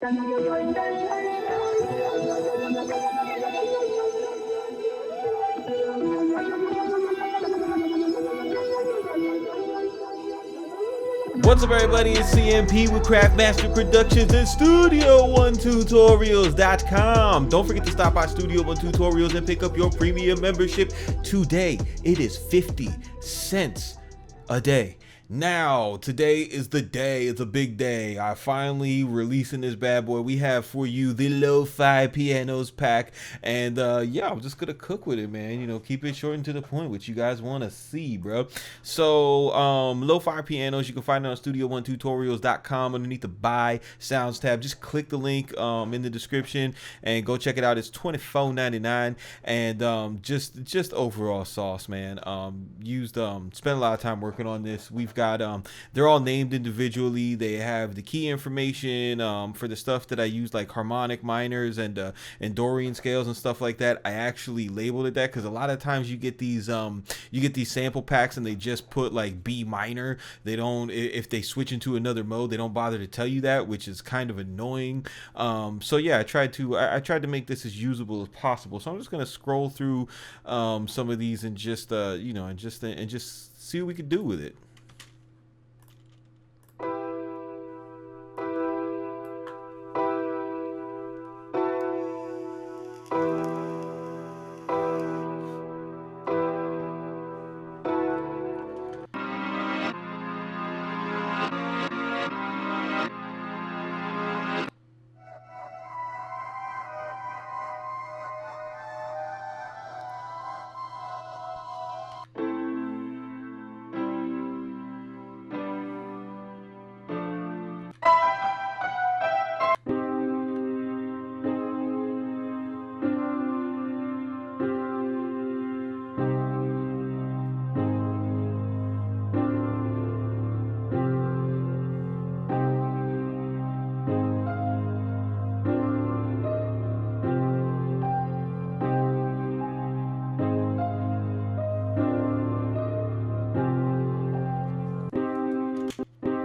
What's up, everybody? It's CMP with Craftmaster Productions and Studio1Tutorials.com. Don't forget to stop by Studio One Tutorials and pick up your premium membership today. It is 50 cents a day. Now, today is the day. It's a big day. I finally releasing this bad boy. We have for you the Lofi Pianos pack, and yeah, I'm just gonna cook with it, man. You know, keep it short and to the point, which you guys want to see, bro. So, Lofi Pianos, you can find it on Studio1Tutorials.com underneath the Buy Sounds tab. Just click the link in the description and go check it out. It's $24.99, and just overall sauce, man. Spent a lot of time working on this. We've got they're all named individually. They have the key information for the stuff that I use, like harmonic minors and Dorian scales and stuff like that. I actually labeled it that because a lot of times you get these sample packs and they just put like B minor. They don't, if they switch into another mode, they don't bother to tell you that, which is kind of annoying. So yeah, I tried to make this as usable as possible. So I'm just gonna scroll through some of these and just see what we could do with it.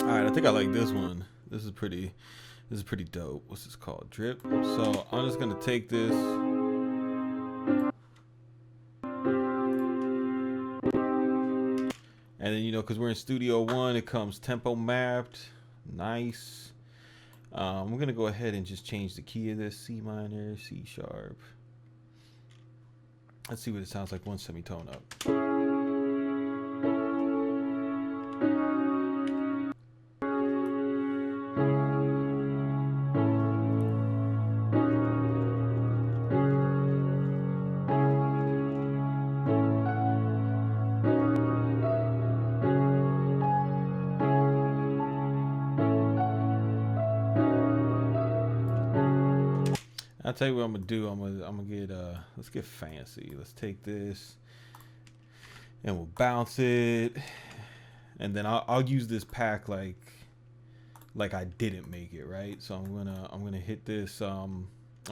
I think I like this one. This is pretty dope. What's this called? Drip. So I'm just gonna take this. And then, you know, because we're in Studio One, it comes tempo mapped. Nice. We're gonna go ahead and just change the key of this. C minor, C sharp. Let's see what it sounds like one semitone up. I'll tell you what I'm gonna do. I'm gonna get let's get fancy. Let's take this and we'll bounce it, and then I'll use this pack like I didn't make it, right? So I'm gonna hit this. I'm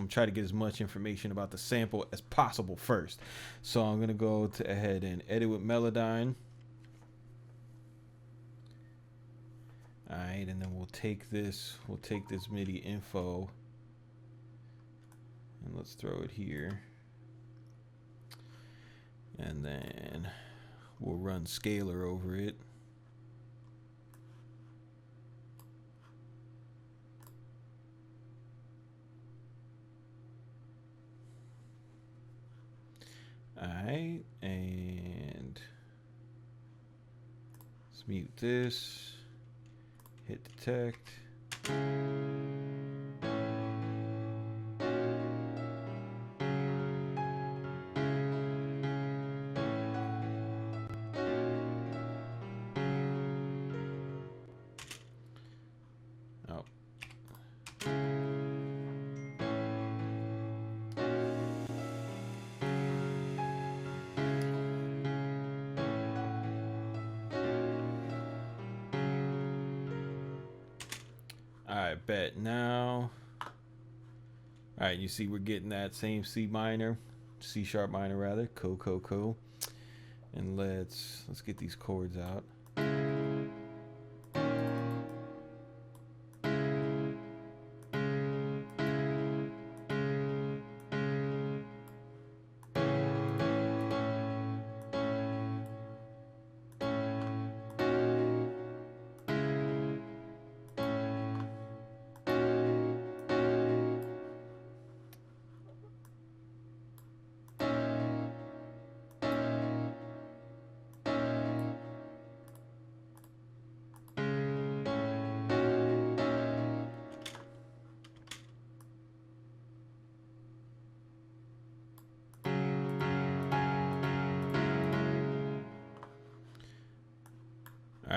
trying to get as much information about the sample as possible first. So I'm gonna go ahead and edit with Melodyne. All right, and then we'll take this MIDI info. And let's throw it here. And then we'll run scalar over it. All right, and let's mute this. Hit detect. Alright, bet. Now, alright, you see we're getting that same C minor, C sharp minor rather. Cool. And let's get these chords out.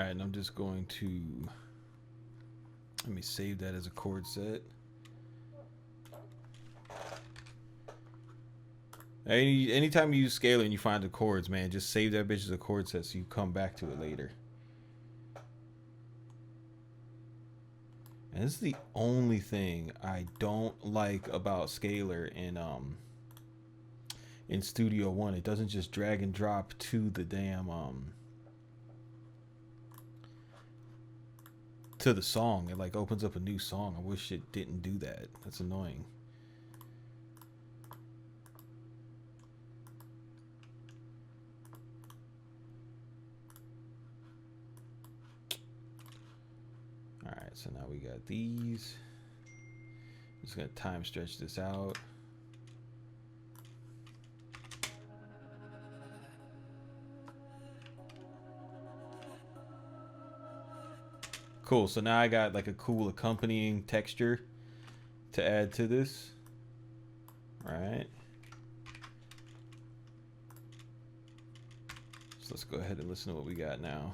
right, and I'm just going to, let me save that as a chord set. Anytime you use scalar and you find the chords, man, just save that bitch as a chord set so you come back to it later. And this is the only thing I don't like about scalar in Studio One. It doesn't just drag and drop to the damn to the song. It like opens up a new song. I wish it didn't do that. That's annoying. All right, so now we got these. Just gonna time stretch this out. Cool, so now I got like a cool accompanying texture to add to this. All right. So let's go ahead and listen to what we got now.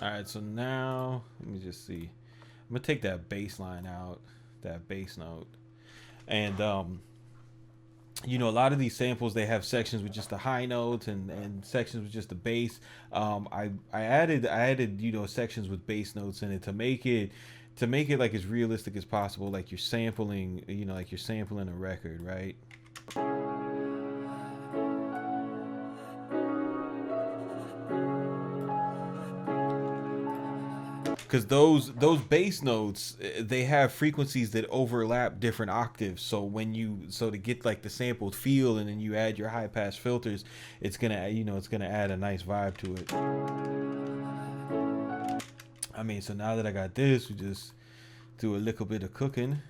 All right, so now let me just see. I'm gonna take that bass line out, that bass note, and you know, a lot of these samples, they have sections with just the high notes and sections with just the bass. I added you know, sections with bass notes in it to make it like as realistic as possible, like you're sampling, you know, like you're sampling a record, right? Because those bass notes, they have frequencies that overlap different octaves. So to get like the sampled feel, and then you add your high pass filters, it's gonna, you know, it's gonna add a nice vibe to it. I mean, so now that I got this, we just do a little bit of cooking.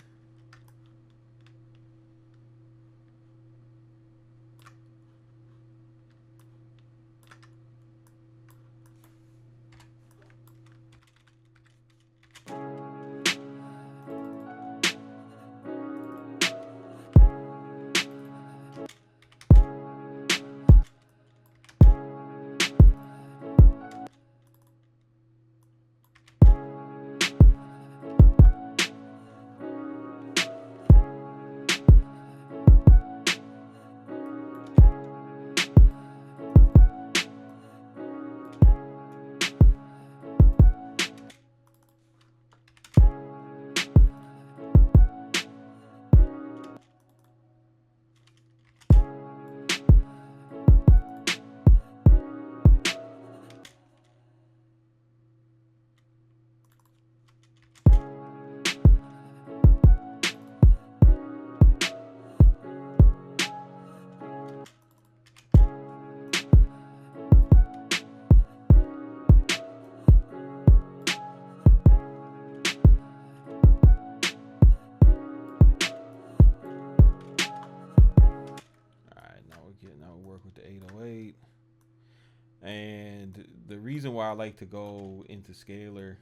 And the reason why I like to go into scalar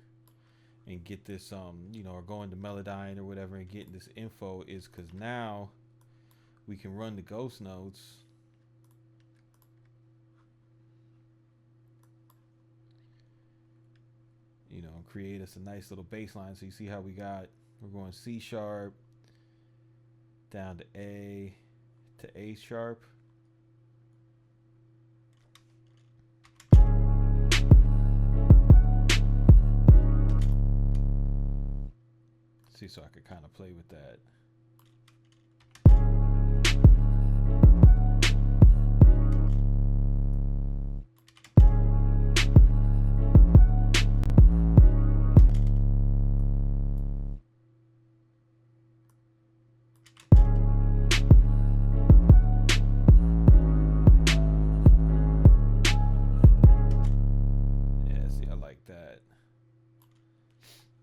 and get this, you know, or go into Melodyne or whatever and get this info is because now we can run the ghost notes. You know, create us a nice little bass line. So you see how we're going C sharp down to A sharp. See, so I could kind of play with that.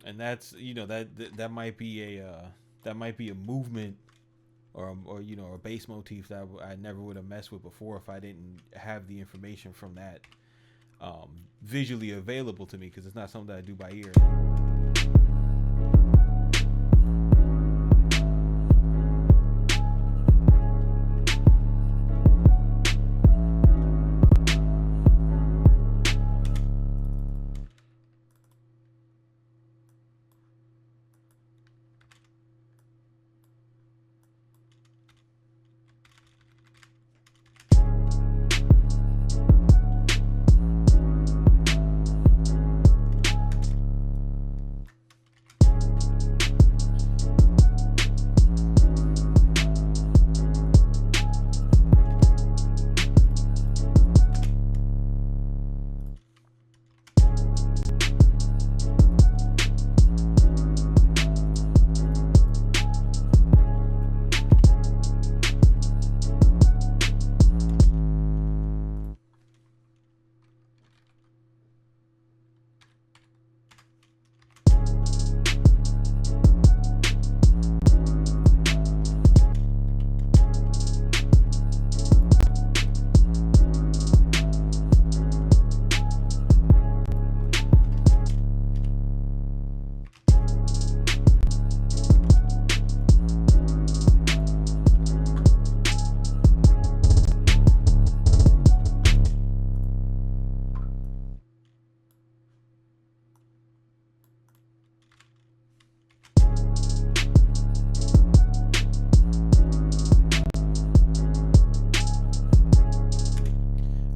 And that's, you know, that might be a movement, or you know, a bass motif that I never would have messed with before if I didn't have the information from that visually available to me, because it's not something that I do by ear.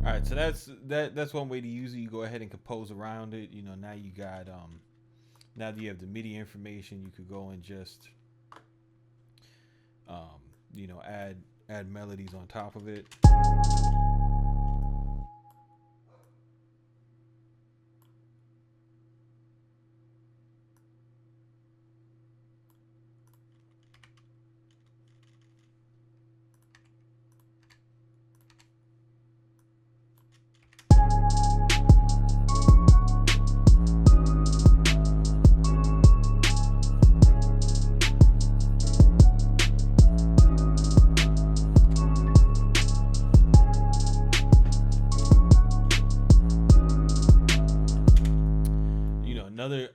All right, so that's one way to use it. You go ahead and compose around it. You know, now you got now that you have the MIDI information, you could go and just you know, add melodies on top of it.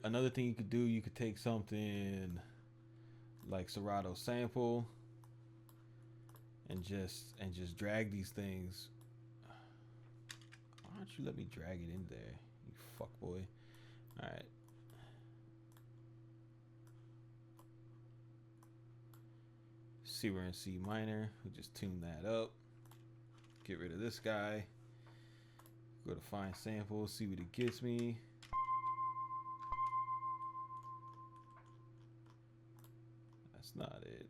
Another thing you could do, you could take something like Serato sample and just drag these things. Why don't you let me drag it in there, you fuck boy? All right. C, we're in C minor. We just tune that up. Get rid of this guy. Go to find samples, see what it gets me. That's not it.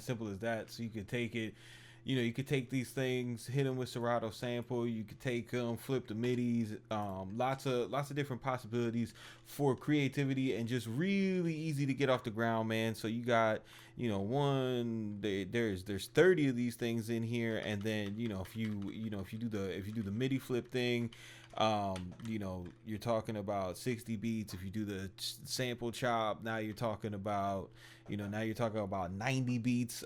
man. Simple as that. So you could take it, you could take these things, hit them with Serato sample. You could take them, flip the midis. Lots of different possibilities for creativity and just really easy to get off the ground, man. So you got, there's 30 of these things in here, and then if you do the MIDI flip thing, you're talking about 60 beats. If you do the sample chop, now you're talking about 90 beats.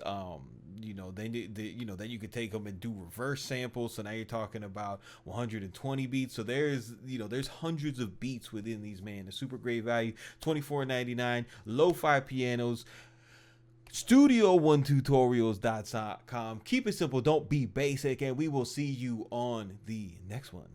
Then you could take them and do reverse samples. So now you're talking about 120 beats. So there's hundreds of beats within these, man. A super great value. $24.99. Lofi Pianos. Studio1tutorials.com. Keep it simple. Don't be basic. And we will see you on the next one.